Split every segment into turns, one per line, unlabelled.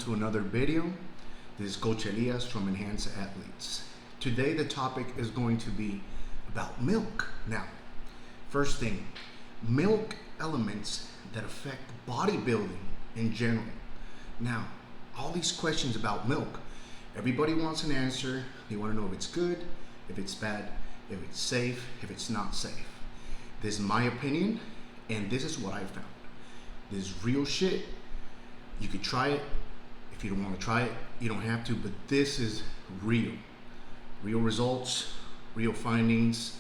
to another video. This is Coach Elias from Enhance Athletes. Today the topic is going to be about milk. Now, first thing, milk elements that affect bodybuilding in general. Now, all these questions about milk, everybody wants an answer. They want to know if it's good, if it's bad, if it's safe, if it's not safe. This is my opinion, and this is what I found. This is real shit. You could try it. If you don't want to try it, you don't have to, but this is real. Real results, real findings.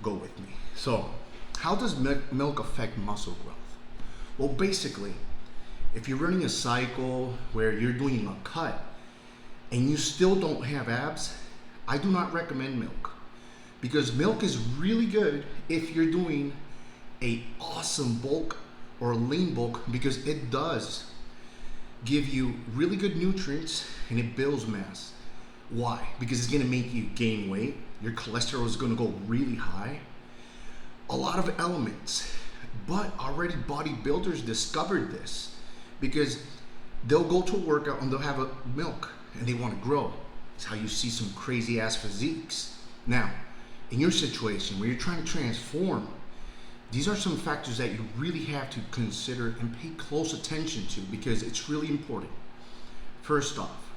Go with me. So, how does milk affect muscle growth? Well, basically, if you're running a cycle where you're doing a cut and you still don't have abs, I do not recommend milk, because milk is really good if you're doing a awesome bulk or a lean bulk, because it does give you really good nutrients and it builds mass. Why? Because it's going to make you gain weight. Your cholesterol is going to go really high. A lot of elements, but already bodybuilders discovered this, because they'll go to a workout and they'll have a milk and they want to grow. It's how you see some crazy ass physiques. Now, in your situation where you're trying to transform, these are some factors that you really have to consider and pay close attention to, because it's really important. First off,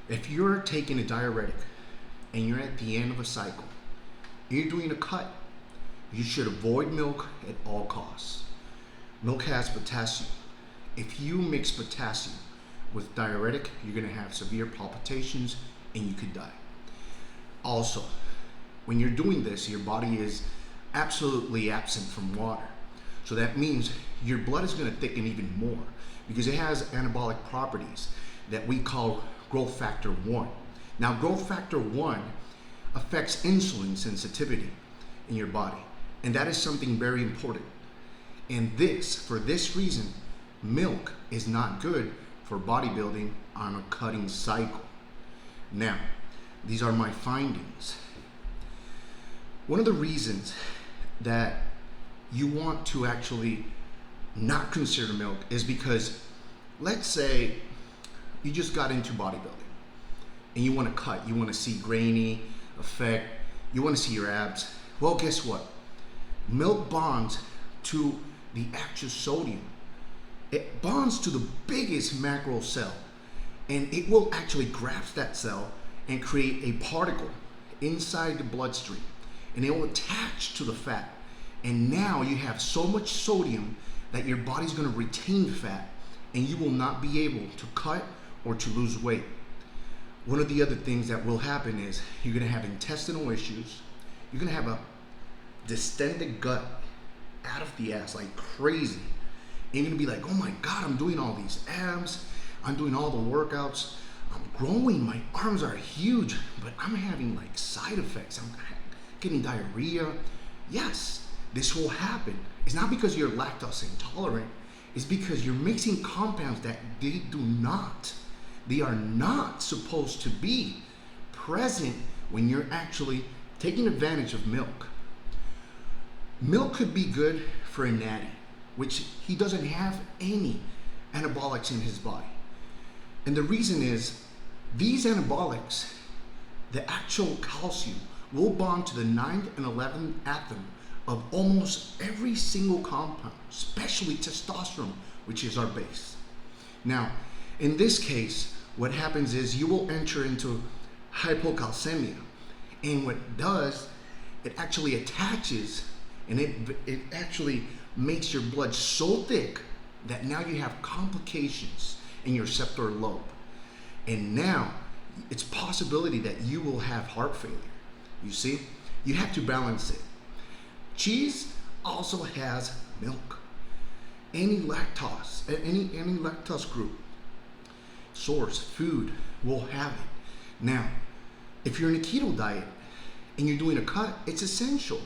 if you're taking a diuretic and you're at the end of a cycle and you're doing a cut, you should avoid milk at all costs. Milk has potassium. If you mix potassium with diuretic, you're going to have severe palpitations and you could die. Also, when you're doing this, your body is absolutely absent from water. So that means your blood is going to thicken even more, because it has anabolic properties that we call growth factor 1. Now, growth factor 1 affects insulin sensitivity in your body, and that is something very important. And for this reason, milk is not good for bodybuilding on a cutting cycle. Now, these are my findings. One of the reasons that you want to actually not consider milk is because, let's say you just got into bodybuilding and you want to cut, you want to see grainy effect, you want to see your abs. Well, guess what? Milk bonds to the actual sodium. It bonds to the biggest macro cell, and it will actually grasp that cell and create a particle inside the bloodstream, and it will attach to the fat. And now you have so much sodium that your body's going to retain fat, and you will not be able to cut or to lose weight. One of the other things that will happen is you're going to have intestinal issues. You're going to have a distended gut out of the ass like crazy. And you're going to be like, oh my God, I'm doing all these abs. I'm doing all the workouts. I'm growing. My arms are huge, but I'm having like side effects. I'm getting diarrhea. Yes, this will happen. It's not because you're lactose intolerant. It's because you're mixing compounds that they are not supposed to be present when you're actually taking advantage of milk. Milk could be good for a natty, which he doesn't have any anabolics in his body. And the reason is, these anabolics, the actual calcium, will bond to the 9th and 11th atom of almost every single compound, especially testosterone, which is our base. Now, in this case, what happens is you will enter into hypocalcemia. And what it does, it actually attaches, and it actually makes your blood so thick that now you have complications in your septal lobe. And now it's possibility that you will have heart failure. You see, you have to balance it. Cheese also has milk. Any lactose group source food will have it. Now, if you're in a keto diet and you're doing a cut, it's essential.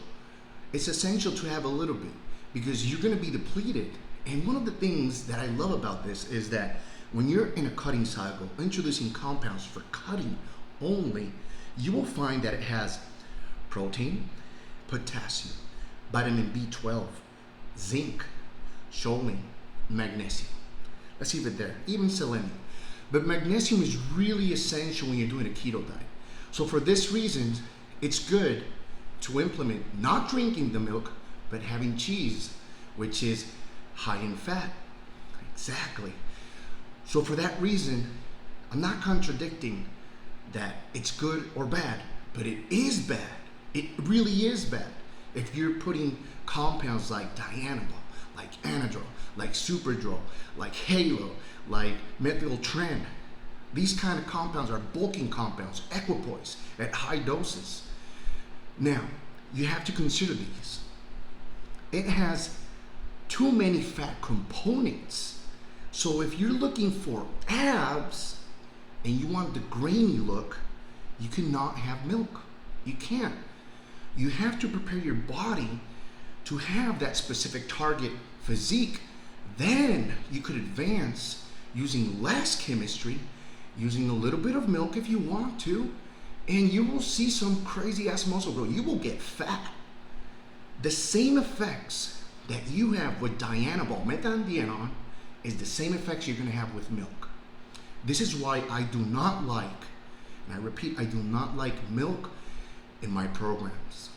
It's essential to have a little bit, because you're going to be depleted. And one of the things that I love about this is that when you're in a cutting cycle, introducing compounds for cutting only, you will find that it has protein, potassium, vitamin B12, zinc, choline, magnesium. Let's leave it there. Even selenium. But magnesium is really essential when you're doing a keto diet. So for this reason, it's good to implement not drinking the milk, but having cheese, which is high in fat. Exactly. So for that reason, I'm not contradicting that it's good or bad, but it is bad. It really is bad. If you're putting compounds like dianabol, like anadrol, like superdrol, like halo, like methyltren, these kind of compounds are bulking compounds, equipoise, at high doses. Now, you have to consider these. It has too many fat components. So if you're looking for abs and you want the grainy look, you cannot have milk. You can't. You have to prepare your body to have that specific target physique. Then you could advance using less chemistry, using a little bit of milk if you want to, and you will see some crazy ass muscle growth. You will get fat. The same effects that you have with dianabol, methandienone, is the same effects you're going to have with milk. This is why I do not like, and I repeat, I do not like milk in my programs.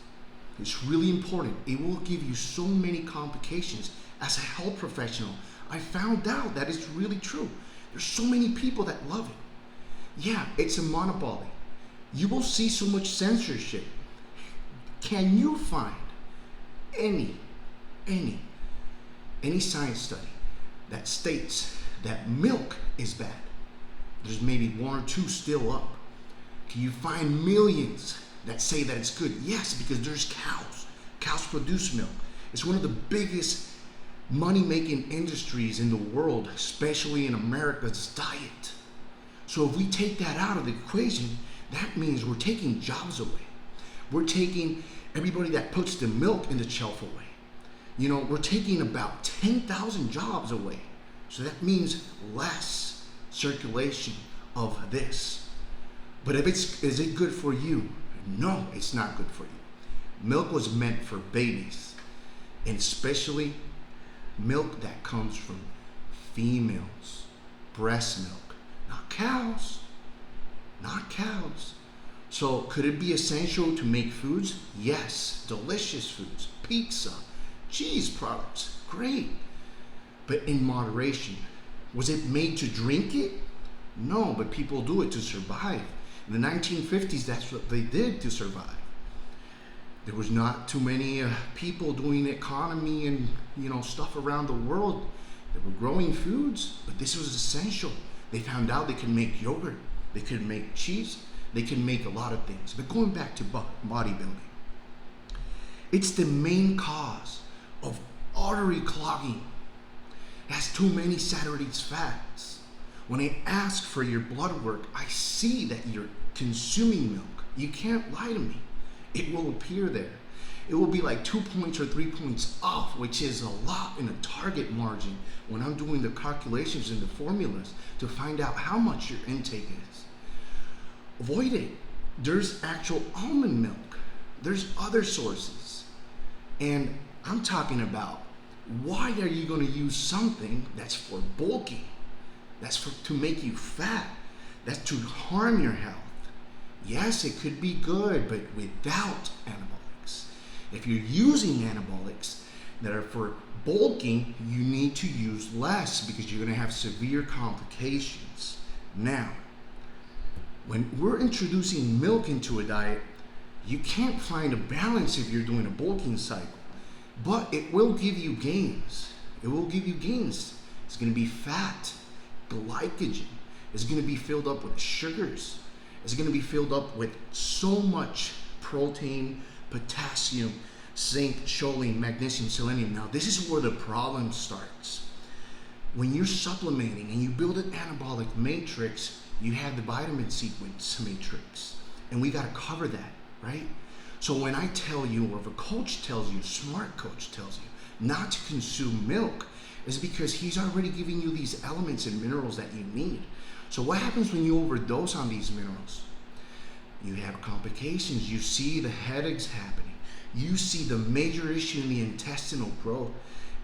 It's really important. It will give you so many complications. As a health professional, I found out that it's really true. There's so many people that love it. Yeah, it's a monopoly. You will see so much censorship. Can you find any science study that states that milk is bad? There's maybe one or two still up. Can you find millions that say that it's good? Yes, because there's cows. Cows produce milk. It's one of the biggest money-making industries in the world, especially in America's diet. So if we take that out of the equation, that means we're taking jobs away. We're taking everybody that puts the milk in the shelf away. You know, we're taking about 10,000 jobs away. So that means less circulation of this. But is it good for you? No, it's not good for you. Milk was meant for babies, and especially milk that comes from females, breast milk, not cows, not cows. So could it be essential to make foods? Yes, delicious foods, pizza, cheese products, great, but in moderation. Was it made to drink it? No, but people do it to survive. In the 1950s, that's what they did to survive. There was not too many people doing economy and stuff around the world. They were growing foods, but this was essential. They found out they could make yogurt, they could make cheese, they can make a lot of things. But going back to bodybuilding, it's the main cause of artery clogging. It has too many saturated fats. When I ask for your blood work, I see that you're consuming milk. You can't lie to me. It will appear there. It will be like 2 points or 3 points off, which is a lot in a target margin when I'm doing the calculations and the formulas to find out how much your intake is. Avoid it. There's actual almond milk. There's other sources. And I'm talking about, why are you going to use something that's for bulking? That's to make you fat. That's to harm your health. Yes, it could be good, but without anabolics. If you're using anabolics that are for bulking, you need to use less because you're going to have severe complications. Now, when we're introducing milk into a diet, you can't find a balance if you're doing a bulking cycle, but it will give you gains. It will give you gains. It's going to be fat, glycogen. It's going to be filled up with sugars. It's going to be filled up with so much protein, potassium, zinc, choline, magnesium, selenium. Now, this is where the problem starts. When you're supplementing and you build an anabolic matrix, you have the vitamin sequence matrix. And we got to cover that, right? So when I tell you, or if a coach tells you, a smart coach tells you not to consume milk, is because he's already giving you these elements and minerals that you need. So what happens when you overdose on these minerals? You have complications. You see the headaches happening. You see the major issue in the intestinal growth.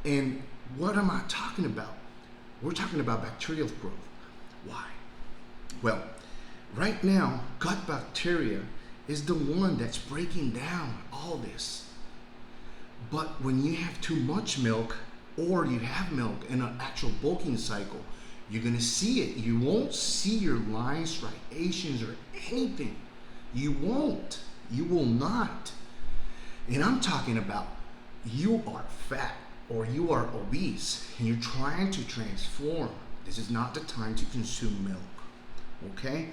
And what am I talking about? We're talking about bacterial growth. Why? Well, right now, gut bacteria is the one that's breaking down all this. But when you have too much milk, or you have milk in an actual bulking cycle, you're gonna see it. You won't see your lines, striations, or anything. You won't. You will not. And I'm talking about you are fat or you are obese and you're trying to transform. This is not the time to consume milk. Okay?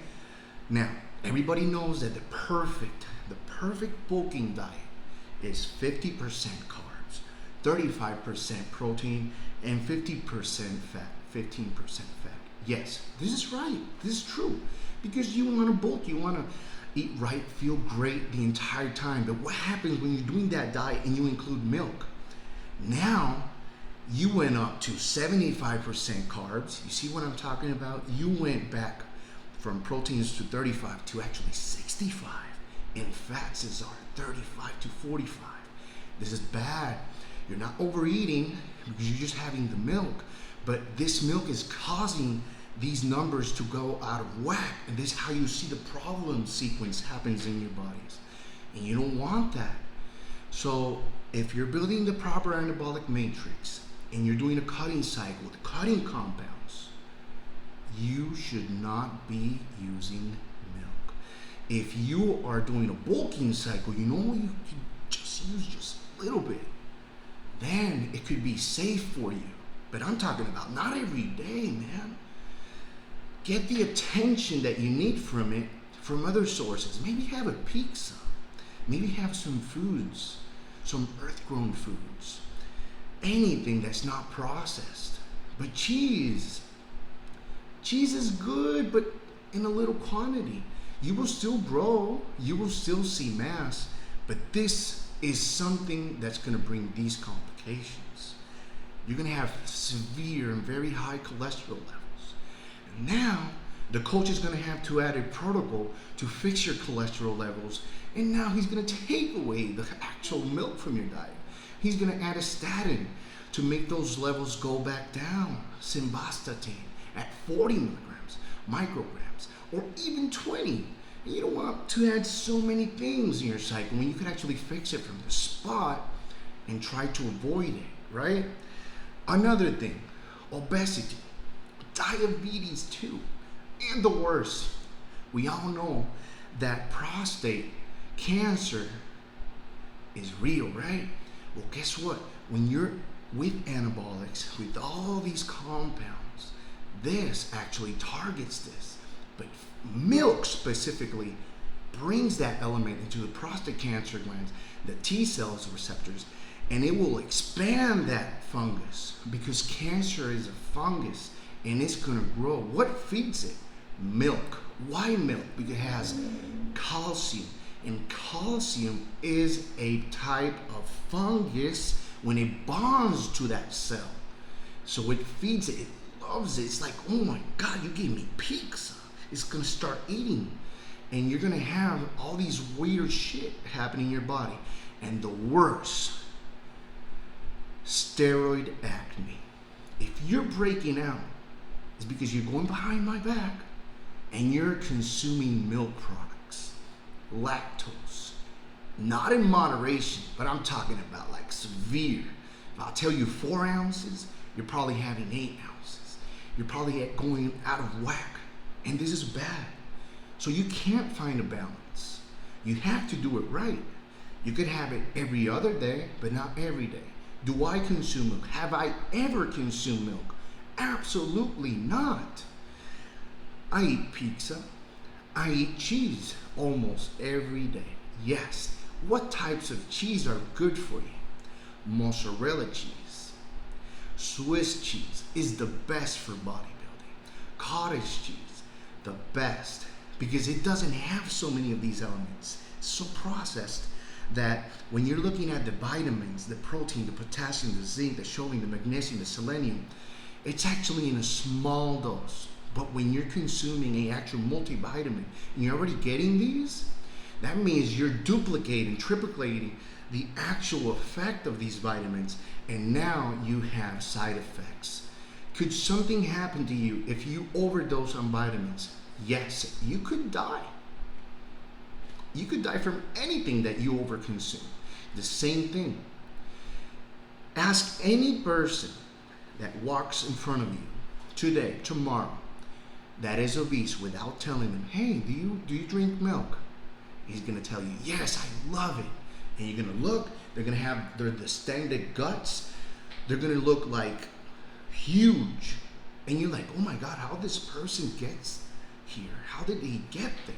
Now, everybody knows that the perfect bulking diet is 50% carbs, 35% protein, and 50% fat, 15% fat. Yes, this is right. This is true. Because you want to bulk, you want to eat right, feel great the entire time. But what happens when you're doing that diet and you include milk? Now, you went up to 75% carbs. You see what I'm talking about? You went back from proteins to 35 to actually 65. And fats is 35 to 45. This is bad. You're not overeating because you're just having the milk, but this milk is causing these numbers to go out of whack, and this is how you see the problem sequence happens in your bodies, and you don't want that. So if you're building the proper anabolic matrix and you're doing a cutting cycle with cutting compounds, you should not be using milk. If you are doing a bulking cycle, you can just use just a little bit, then it could be safe for you. But I'm talking about not every day, man. Get the attention that you need from it from other sources. Maybe have a pizza. Maybe have some foods, some earth-grown foods. Anything that's not processed. But cheese is good, but in a little quantity. You will still grow, you will still see mass, but this is something that's going to bring these complications. You're going to have severe and very high cholesterol levels. And now, the coach is going to have to add a protocol to fix your cholesterol levels, and now he's going to take away the actual milk from your diet. He's going to add a statin to make those levels go back down, simvastatin, at 40 milligrams, micrograms, or even 20. And you don't want to add so many things in your cycle when you could actually fix it from the spot and try to avoid it, right? Another thing, obesity, diabetes too, and the worst. We all know that prostate cancer is real, right? Well, guess what? When you're with anabolics, with all these compounds, this actually targets this. But milk specifically brings that element into the prostate cancer glands, the T cells receptors, and it will expand that fungus because cancer is a fungus and it's going to grow. What feeds it? Milk. Why milk? Because it has calcium, and calcium is a type of fungus when it bonds to that cell. So it feeds it, it loves it. It's like, oh my God, you gave me pizza. It's going to start eating, and you're going to have all these weird shit happening in your body. And the worst, steroid acne. If you're breaking out, it's because you're going behind my back and you're consuming milk products, lactose, not in moderation, but I'm talking about like severe. If I'll tell you 4 ounces, you're probably having 8 ounces. You're probably going out of whack, and this is bad. So you can't find a balance. You have to do it right. You could have it every other day, but not every day. Do I consume milk? Have I ever consumed milk? Absolutely not. I eat pizza. I eat cheese almost every day. Yes. What types of cheese are good for you? Mozzarella cheese. Swiss cheese is the best for bodybuilding. Cottage cheese, the best, because it doesn't have so many of these elements. It's so processed that when you're looking at the vitamins, the protein, the potassium, the zinc, the sodium, the magnesium, the selenium, it's actually in a small dose. But when you're consuming an actual multivitamin and you're already getting these, that means you're duplicating, triplicating the actual effect of these vitamins, and now you have side effects. Could something happen to you if you overdose on vitamins? Yes, you could die. You could die from anything that you overconsume. The same thing. Ask any person that walks in front of you today, tomorrow, that is obese, without telling them, hey, do you drink milk? He's gonna tell you, yes, I love it. And you're gonna look, they're gonna have their distended guts, they're gonna look like huge. And you're like, oh my God, how this person gets here? How did he get there?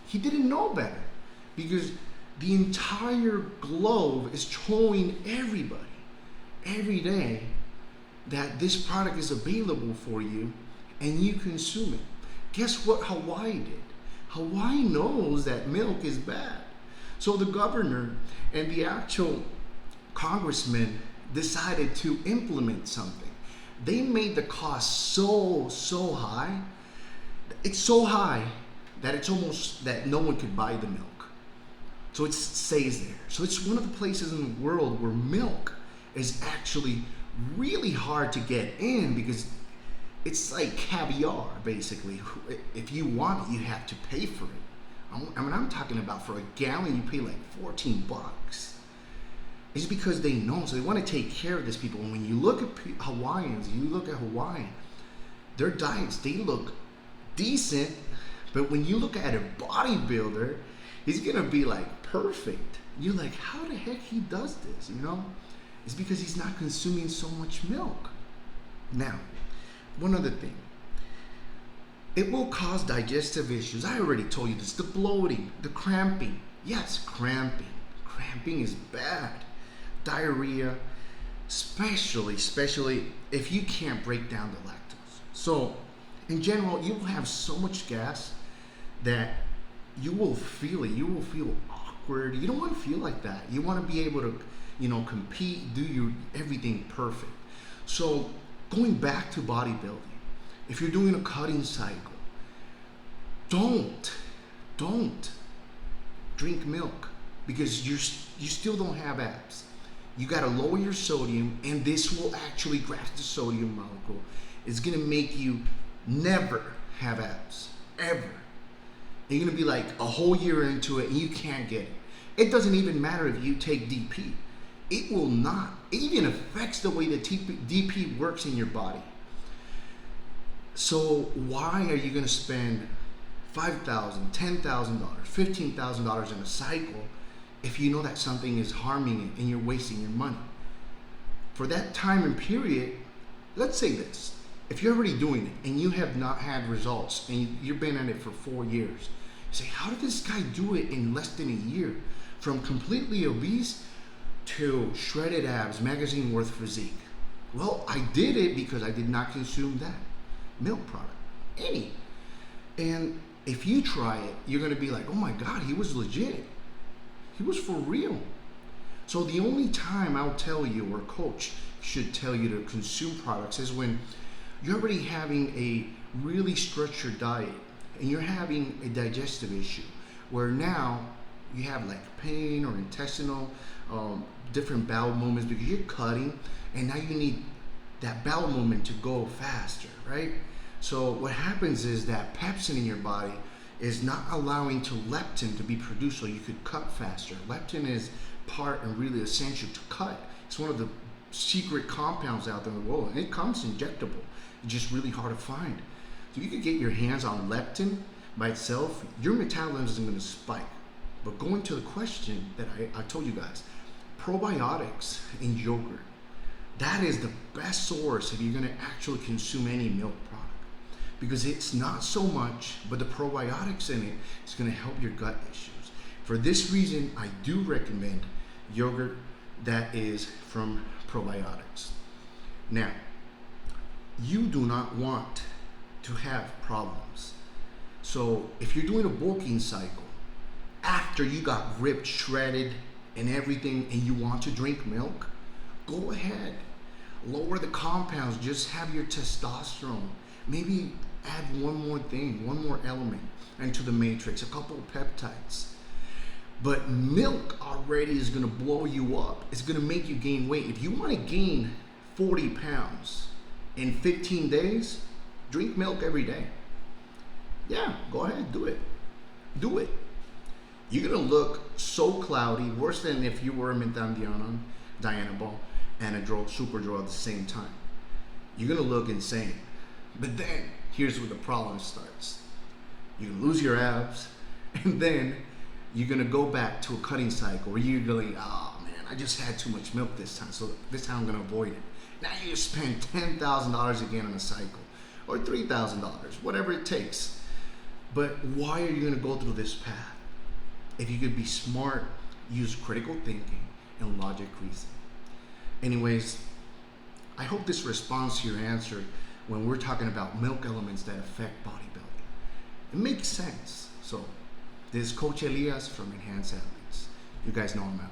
He didn't know better, because the entire globe is showing everybody every day that this product is available for you and you consume it. Guess what Hawaii did? Hawaii knows that milk is bad. So the governor and the actual congressman decided to implement something. They made the cost so high. It's so high that it's almost that no one could buy the milk. So it stays there. So it's one of the places in the world where milk is actually really hard to get in, because it's like caviar, basically. If you want it, you have to pay for it. I mean, I'm talking about for a gallon, you pay like 14 bucks. It's because they know, so they want to take care of this people. And when you look at Hawaiians, their diets, they look decent, but when you look at a bodybuilder, he's gonna be like perfect. You're like, how the heck he does this, you know? It's because he's not consuming so much milk. Now, one other thing. It will cause digestive issues. I already told you this. The bloating, the cramping. Yes, cramping. Cramping is bad. Diarrhea, especially if you can't break down the lactose. So, in general, you will have so much gas that you will feel it. You will feel awkward. You don't want to feel like that. You want to be able to, compete, do your everything perfect. So, going back to bodybuilding, if you're doing a cutting cycle, don't drink milk, because you still don't have abs. You got to lower your sodium, and this will actually grasp the sodium molecule. It's going to make you never have abs, ever. You're going to be like a whole year into it and you can't get it. It doesn't even matter if you take DP. It will not. It even affects the way the DP works in your body. So why are you going to spend $5,000, $10,000, $15,000 in a cycle if you know that something is harming it and you're wasting your money? For that time and period, let's say this. If you're already doing it and you have not had results and you've been at it for 4 years, you say, how did this guy do it in less than a year? From completely obese to shredded abs, magazine worth physique. Well, I did it because I did not consume that milk product, any. And if you try it, you're gonna be like, oh my God, he was legit. He was for real. So the only time I'll tell you, or a coach should tell you to consume products, is when you're already having a really structured diet and you're having a digestive issue where now you have like pain or intestinal, different bowel movements because you're cutting, and now you need that bowel movement to go faster, right? So what happens is that pepsin in your body is not allowing to leptin to be produced so you could cut faster. Leptin is part and really essential to cut. It's one of the secret compounds out there in the world, and it comes injectable. It's just really hard to find. So you could get your hands on leptin by itself, your metabolism isn't going to spike. But going to the question that I told you guys, probiotics in yogurt, that is the best source if you're going to actually consume any milk product. Because it's not so much, but the probiotics in it is going to help your gut issues. For this reason, I do recommend yogurt that is from probiotics. Now, you do not want to have problems. So if you're doing a bulking cycle, after you got ripped, shredded, and everything, and you want to drink milk, go ahead. Lower the compounds, just have your testosterone. Maybe add one more thing, one more element into the matrix, a couple of peptides. But milk already is going to blow you up. It's going to make you gain weight. If you want to gain 40 pounds, in 15 days, drink milk every day. Yeah, go ahead, do it. Do it. You're gonna look so cloudy, worse than if you were a methandianon, Dianabol, and a Superdrug at the same time. You're gonna look insane. But then, here's where the problem starts. You're gonna lose your abs, and then you're gonna go back to a cutting cycle where you're like, oh man, I just had too much milk this time, so this time I'm gonna avoid it. Now you spend $10,000 again on a cycle, or $3,000, whatever it takes. But why are you gonna go through this path? If you could be smart, use critical thinking and logic reasoning. Anyways, I hope this responds to your answer when we're talking about milk elements that affect bodybuilding. It makes sense. So, this is Coach Elias from Enhanced Athletes. You guys know I'm out.